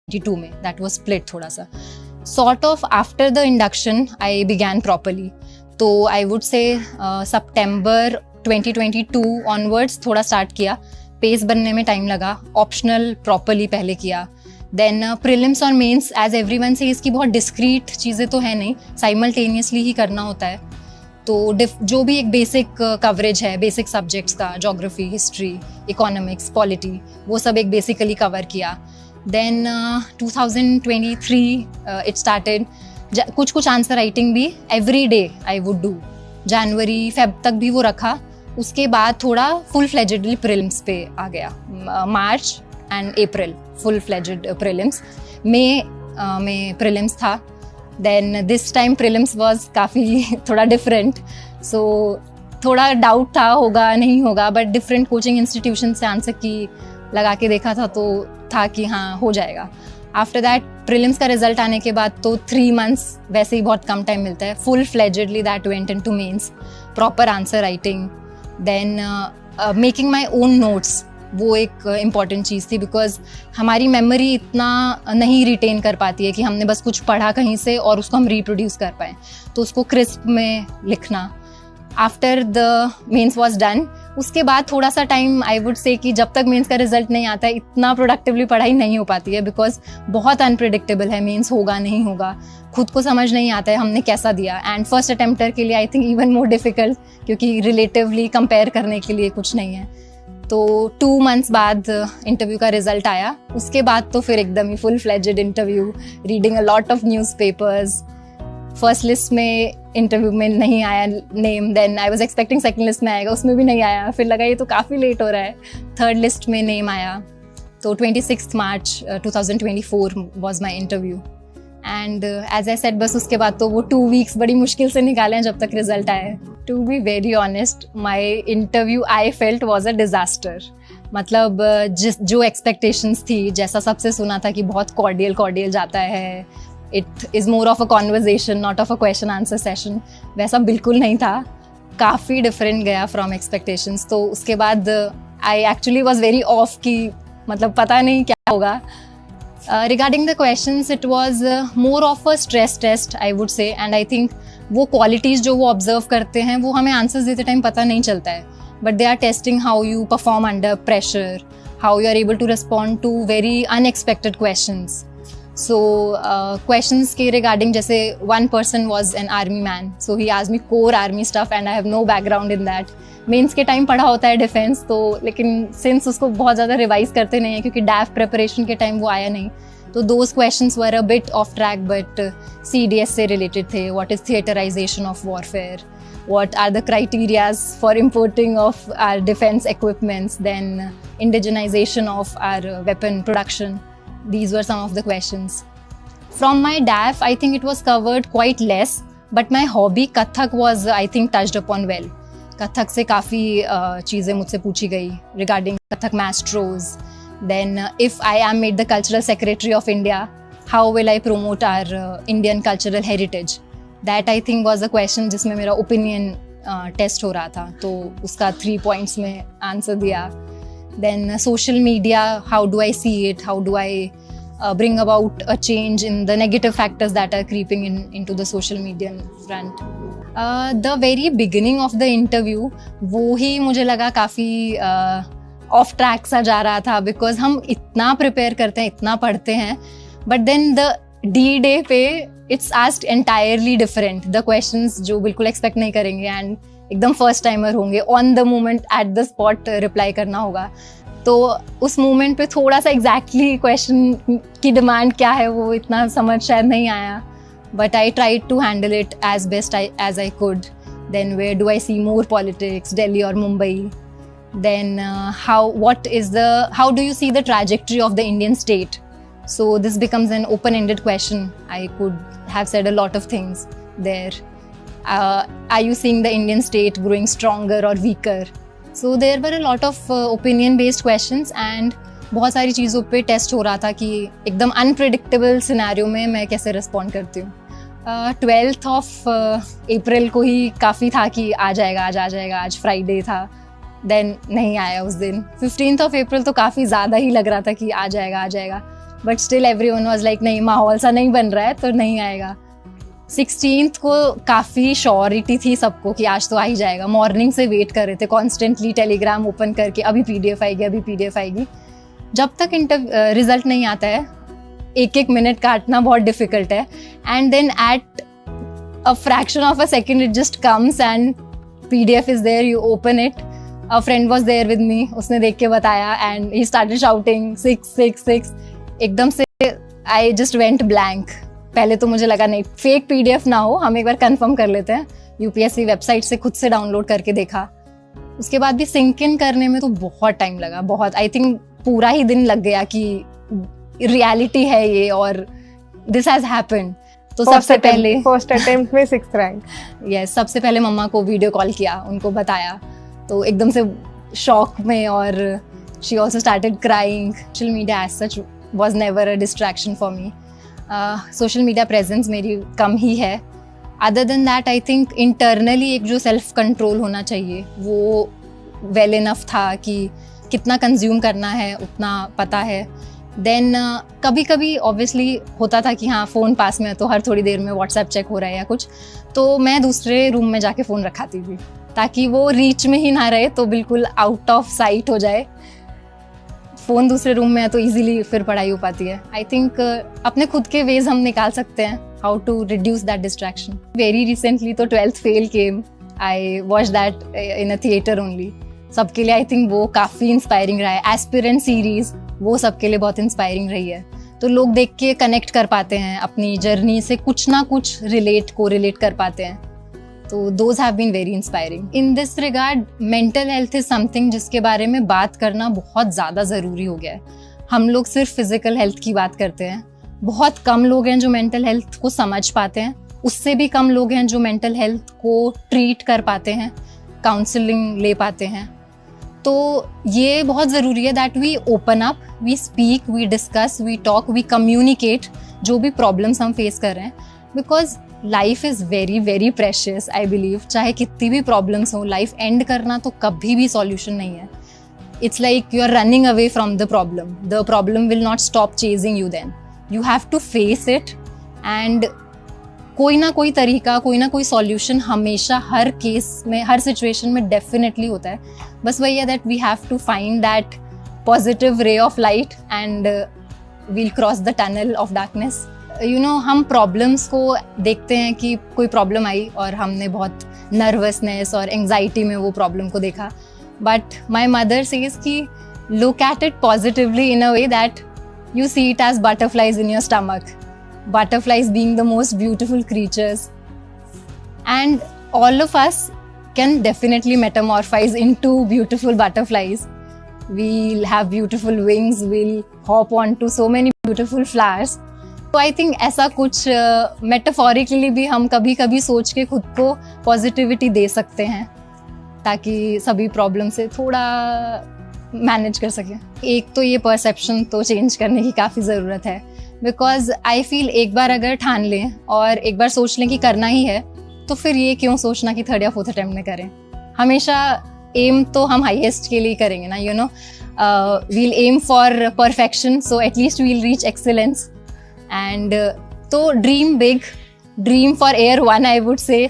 2022 में, that was split थोड़ा सा. Sort of after the induction I began properly. तो I would say September 2022 onwards थोड़ा start किया. पेस बनने में टाइम लगा. ऑप्शनल प्रॉपरली पहले किया. देन प्रीलिम्स और मेंस एज एवरीवन से इसकी बहुत डिस्क्रीट चीज़ें तो है नहीं, साइमल्टेनियसली ही करना होता है. तो जो भी एक बेसिक कवरेज है बेसिक सब्जेक्ट्स का, ज्योग्राफी, हिस्ट्री, इकोनॉमिक्स, पॉलिटी, वो सब एक बेसिकली कवर किया. Then 2023 it started. कुछ आंसर राइटिंग भी every day I would do. जनवरी फेब तक भी वो रखा. उसके बाद थोड़ा फुल फ्लेजेडली प्रीलिम्स पे आ गया. March and April full fledged prelims. मई में प्रीलिम्स था. Then this time prelims was काफ़ी थोड़ा डिफरेंट. सो थोड़ा डाउट था होगा नहीं होगा, बट डिफरेंट कोचिंग इंस्टीट्यूशन से आंसर की लगा के देखा था तो था कि हाँ हो जाएगा. आफ्टर दैट प्रीलिम्स का रिजल्ट आने के बाद तो 3 मंथ्स वैसे ही बहुत कम टाइम मिलता है. Full fledgedly that went into mains. Proper answer writing. Then making my own notes, वो एक इम्पॉर्टेंट चीज़ थी बिकॉज हमारी मेमोरी इतना नहीं रिटेन कर पाती है कि हमने बस कुछ पढ़ा कहीं से और उसको हम रिप्रोड्यूस कर पाएँ. तो उसको क्रिस्प में लिखना. After the mains was done, उसके बाद थोड़ा सा टाइम आई वुड से कि जब तक मेंस का रिजल्ट नहीं आता है इतना प्रोडक्टिवली पढ़ाई नहीं हो पाती है बिकॉज बहुत अनप्रिडिक्टेबल है. मेंस होगा नहीं होगा, खुद को समझ नहीं आता है हमने कैसा दिया. एंड फर्स्ट अटेम्प्टर के लिए I think even more difficult, क्योंकि रिलेटिवली कंपेयर करने के लिए कुछ नहीं है. तो 2 मंथ्स बाद इंटरव्यू का रिजल्ट आया. उसके बाद तो फिर एकदम ही full fledged interview, reading a lot of newspapers. First list में इंटरव्यू में नहीं आया name. Then I was expecting second list में आएगा, उसमें भी नहीं आया. फिर लगा ये तो काफ़ी लेट हो रहा है. थर्ड लिस्ट में नेम आया. तो 26 March 2024 was my interview. And as I said, बस उसके बाद तो वो 2 वीक्स बड़ी मुश्किल से निकाले हैं जब तक रिजल्ट आए. To be very honest, my interview I felt was a disaster. मतलब जो एक्सपेक्टेशंस थी, जैसा सबसे सुना था कि बहुत कॉर्डियल जाता है, it is more of a conversation not of a question answer session, वैसा बिल्कुल नहीं था. काफ़ी डिफरेंट गया फ्रॉम एक्सपेक्टेशंस. तो उसके बाद I actually was very off कि मतलब पता नहीं क्या होगा. Regarding the questions, it was more of a stress test I would say. And I think वो क्वालिटीज़ जो वो ऑब्जर्व करते हैं वो हमें आंसर्स देते टाइम पता नहीं चलता है, but they are testing how you perform under pressure, how you are able to respond to very unexpected questions. So questions के रिगार्डिंग, जैसे one person was an army man, so he asked me core army stuff and I have no background in that. Mains के time पढ़ा होता है defence तो, लेकिन since उसको बहुत ज़्यादा रिवाइज करते नहीं है क्योंकि डैफ प्रिपरेशन के टाइम वो आया नहीं, तो those questions were a bit off track. But CDS से रिलेटेड थे. What is theatrisation of warfare, what are the criterias for importing of our defense equipments, then indigenization of our weapon production. These were some of the questions. From my DAF, I think it was covered quite less, but my hobby Kathak was, I think, touched upon well. Kathak से काफ़ी चीज़ें मुझसे पूछी गई regarding Kathak maestros. Then if I am made the cultural secretary of India, how will I promote our Indian cultural heritage? That I think was a question जिसमें मेरा opinion test हो रहा था, तो उसका 3 पॉइंट्स में आंसर दिया. Then social media, how do I see it, how do I bring about a change in the negative factors that are creeping into the social media front. The very beginning of the interview, वो ही मुझे लगा काफ़ी of track सा जा रहा था because हम इतना प्रिपेयर करते हैं, इतना पढ़ते हैं, बट देन द D-Day पे it's asked entirely different. The questions जो बिल्कुल एक्सपेक्ट नहीं करेंगे एंड एकदम फर्स्ट टाइमर होंगे, on the moment at the spot reply करना होगा. तो उस मोमेंट पे थोड़ा सा एग्जैक्टली क्वेश्चन की डिमांड क्या है वो इतना समझ शायद नहीं आया, but I tried to handle it as best as I could. Then where do I see more politics, Delhi और Mumbai. Then how do you see the trajectory of the Indian state? So this becomes an open-ended question. I could have said a lot of things there. Are you seeing the Indian state growing stronger or weaker? So there were a lot of opinion-based questions and बहुत सारी चीज़ों पे test हो रहा था कि एकदम unpredictable scenario में मैं कैसे रिस्पॉन्ड करती हूँ. 12th of April को ही काफ़ी था कि आ जाएगा. आज फ्राइडे था, देन नहीं आया उस दिन. 15th of April तो काफ़ी ज़्यादा ही लग रहा था कि आ जाएगा. But still everyone was like नहीं, माहौल सा नहीं बन रहा है तो नहीं आएगा। 16th को काफ़ी श्योरिटी थी सबको कि आज तो आ ही जाएगा। मॉर्निंग से वेट कर रहे थे कॉन्स्टेंटली, टेलीग्राम ओपन करके अभी PDF आएगी, अभी PDF आएगी। जब तक रिजल्ट नहीं आता है, एक एक मिनट काटना बहुत डिफिकल्ट है। And then at a fraction of a second it just comes and PDF is there, you open it. A friend was there with me, उसने देख के बताया एंड ही स्टार्टेड शाउटिंग 6 6 6। एकदम से आई जस्ट वेंट ब्लैंक। पहले तो मुझे लगा नहीं फेक PDF ना हो, हम एक बार कंफर्म कर लेते हैं। UPSC वेबसाइट से खुद से डाउनलोड करके देखा। उसके बाद भी सिंक इन करने में तो बहुत टाइम लगा, बहुत। आई थिंक पूरा ही दिन लग गया कि रियलिटी है ये और दिस हैज हैपेंड। तो सबसे पहले फर्स्ट अटेम्प्ट में 6th रैंक। यस, सबसे पहले मम्मा को वीडियो कॉल किया, उनको बताया, तो एकदम से शॉक में, और she also started crying. Social media as such was never a distraction for me. Social media presence मेरी कम ही है। Other than that I think internally एक जो सेल्फ कंट्रोल होना चाहिए वो वेल इनफ था कि कितना कंज्यूम करना है उतना पता है। देन कभी कभी ऑब्वियसली होता था कि हाँ फ़ोन पास में है तो हर थोड़ी देर में व्हाट्सएप चेक हो रहा है या कुछ, तो मैं दूसरे रूम में जाके फ़ोन रखाती थी ताकि वो रीच में ही ना रहे, तो बिल्कुल आउट ऑफ साइट हो जाए। फ़ोन दूसरे रूम में है तो इजीली फिर पढ़ाई हो पाती है। आई थिंक अपने खुद के वेज हम निकाल सकते हैं how to reduce that distraction. Very recently तो 12th Fail came, I watch that in a theatre only. सबके लिए आई थिंक वो काफ़ी इंस्पायरिंग रहा है। एस्पिरेंट सीरीज़ वो सबके लिए बहुत इंस्पायरिंग रही है। तो लोग देख के कनेक्ट कर पाते हैं, अपनी जर्नी से कुछ ना कुछ रिलेट कर पाते हैं। तो those have been very inspiring. In this regard mental health is something जिसके बारे में बात करना बहुत ज़्यादा ज़रूरी हो गया है। हम लोग सिर्फ फिजिकल हेल्थ की बात करते हैं, बहुत कम लोग हैं जो मेंटल हेल्थ को समझ पाते हैं, उससे भी कम लोग हैं जो मेंटल हेल्थ को ट्रीट कर पाते हैं, काउंसलिंग ले पाते हैं। तो ये बहुत ज़रूरी है that we open up, we speak, we discuss, we talk, we communicate जो भी प्रॉब्लम्स हम फेस कर रहे हैं, because life is very very precious. I believe चाहे कितनी भी प्रॉब्लम्स हो, लाइफ एंड करना तो कभी भी सॉल्यूशन नहीं है। It's like you are running away from the problem will not stop chasing you, then you have to face it. And कोई ना कोई तरीका, कोई ना कोई सॉल्यूशन हमेशा हर केस में, हर सिचुएशन में डेफिनेटली होता है। बस वही है that we have to find that positive ray of light and we'll cross the tunnel of darkness. You know, हम प्रॉब्लम्स को देखते हैं कि कोई प्रॉब्लम आई और हमने बहुत नर्वसनेस और एंग्जाइटी में वो प्रॉब्लम को देखा, बट माई मदर सेज कि look at it positively in a way that you see it as butterflies in your stomach. Butterflies being the most beautiful creatures. And all of us can definitely metamorphose into beautiful butterflies. We'll have beautiful wings, we'll hop onto so many beautiful flowers. तो I think ऐसा कुछ metaphorically भी हम कभी कभी सोच के खुद को पॉजिटिविटी दे सकते हैं ताकि सभी प्रॉब्लम से थोड़ा मैनेज कर सकें। एक तो ये परसेप्शन तो चेंज करने की काफ़ी ज़रूरत है, बिकॉज आई फील एक बार अगर ठान लें और एक बार सोच लें कि करना ही है, तो फिर ये क्यों सोचना कि 3rd या 4th अटेम्प्ट में करें। हमेशा एम तो हम हाईएस्ट के लिए करेंगे ना, you know, we'll aim for perfection, so at least we'll reach excellence. And तो dream big, dream for Air 1 I would से।